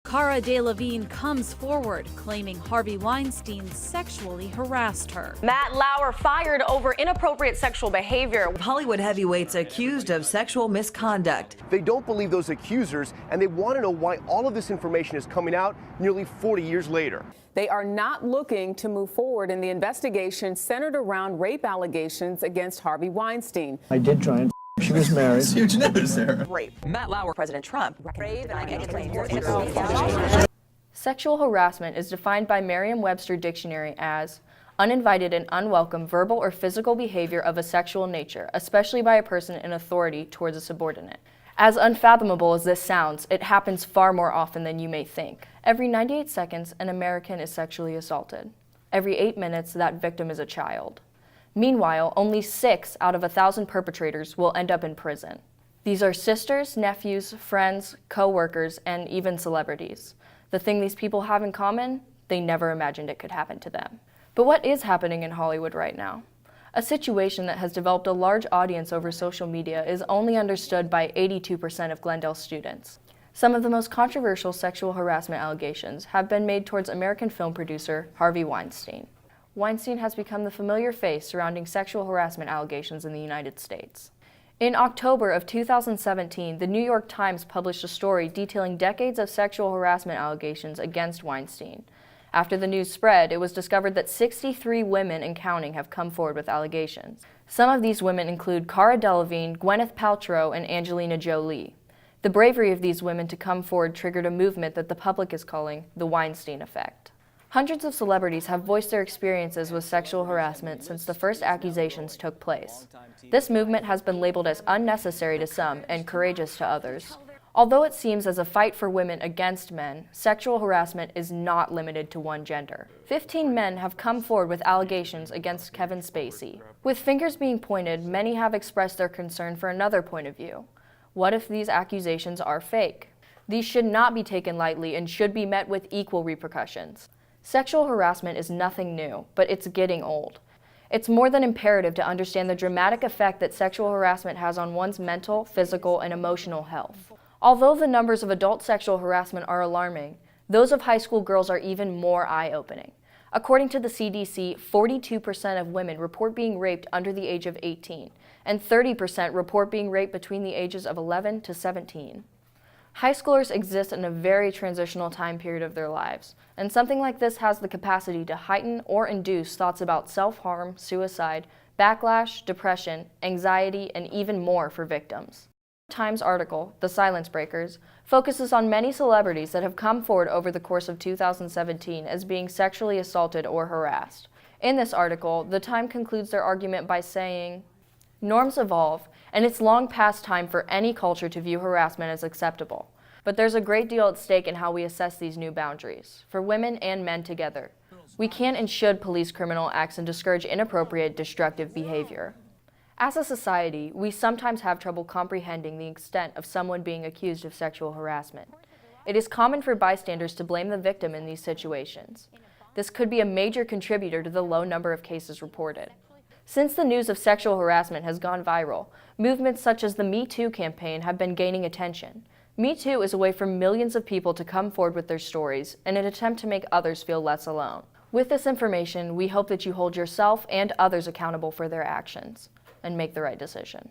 Cara Delevingne comes forward, claiming Harvey Weinstein sexually harassed her. Matt Lauer fired over inappropriate sexual behavior. Hollywood heavyweights accused of sexual misconduct. They don't believe those accusers, and they want to know why all of this information is coming out nearly 40 years later. They are not looking to move forward in the investigation centered around rape allegations against Harvey Weinstein. I did try and she was married. It's huge news there. Rape. Matt Lauer, President Trump. Sexual harassment is defined by Merriam-Webster Dictionary as uninvited and unwelcome verbal or physical behavior of a sexual nature, especially by a person in authority towards a subordinate. As unfathomable as this sounds, it happens far more often than you may think. Every 98 seconds, an American is sexually assaulted. Every 8 minutes, that victim is a child. Meanwhile, only 6 out of 1,000 perpetrators will end up in prison. These are sisters, nephews, friends, co-workers, and even celebrities. The thing these people have in common, they never imagined it could happen to them. But what is happening in Hollywood right now? A situation that has developed a large audience over social media is only understood by 82% of Glendale students. Some of the most controversial sexual harassment allegations have been made towards American film producer Harvey Weinstein. Weinstein has become the familiar face surrounding sexual harassment allegations in the United States. In October of 2017, the New York Times published a story detailing decades of sexual harassment allegations against Weinstein. After the news spread, it was discovered that 63 women and counting have come forward with allegations. Some of these women include Cara Delevingne, Gwyneth Paltrow, and Angelina Jolie. The bravery of these women to come forward triggered a movement that the public is calling the Weinstein effect. Hundreds of celebrities have voiced their experiences with sexual harassment since the first accusations took place. This movement has been labeled as unnecessary to some and courageous to others. Although it seems as a fight for women against men, sexual harassment is not limited to one gender. 15 men have come forward with allegations against Kevin Spacey. With fingers being pointed, many have expressed their concern for another point of view. What if these accusations are fake? These should not be taken lightly and should be met with equal repercussions. Sexual harassment is nothing new, but it's getting old. It's more than imperative to understand the dramatic effect that sexual harassment has on one's mental, physical, and emotional health. Although the numbers of adult sexual harassment are alarming, those of high school girls are even more eye-opening. According to the CDC, 42% of women report being raped under the age of 18, and 30% report being raped between the ages of 11 to 17. High schoolers exist in a very transitional time period of their lives, and something like this has the capacity to heighten or induce thoughts about self-harm, suicide, backlash, depression, anxiety, and even more for victims. Times article, The Silence Breakers, focuses on many celebrities that have come forward over the course of 2017 as being sexually assaulted or harassed. In this article, the Time concludes their argument by saying, "Norms evolve, and it's long past time for any culture to view harassment as acceptable. But there's a great deal at stake in how we assess these new boundaries, for women and men together. We can and should police criminal acts and discourage inappropriate, destructive behavior. As a society, we sometimes have trouble comprehending the extent of someone being accused of sexual harassment. It is common for bystanders to blame the victim in these situations. This could be a major contributor to the low number of cases reported. Since the news of sexual harassment has gone viral, movements such as the Me Too campaign have been gaining attention. Me Too is a way for millions of people to come forward with their stories in an attempt to make others feel less alone. With this information, we hope that you hold yourself and others accountable for their actions and make the right decision."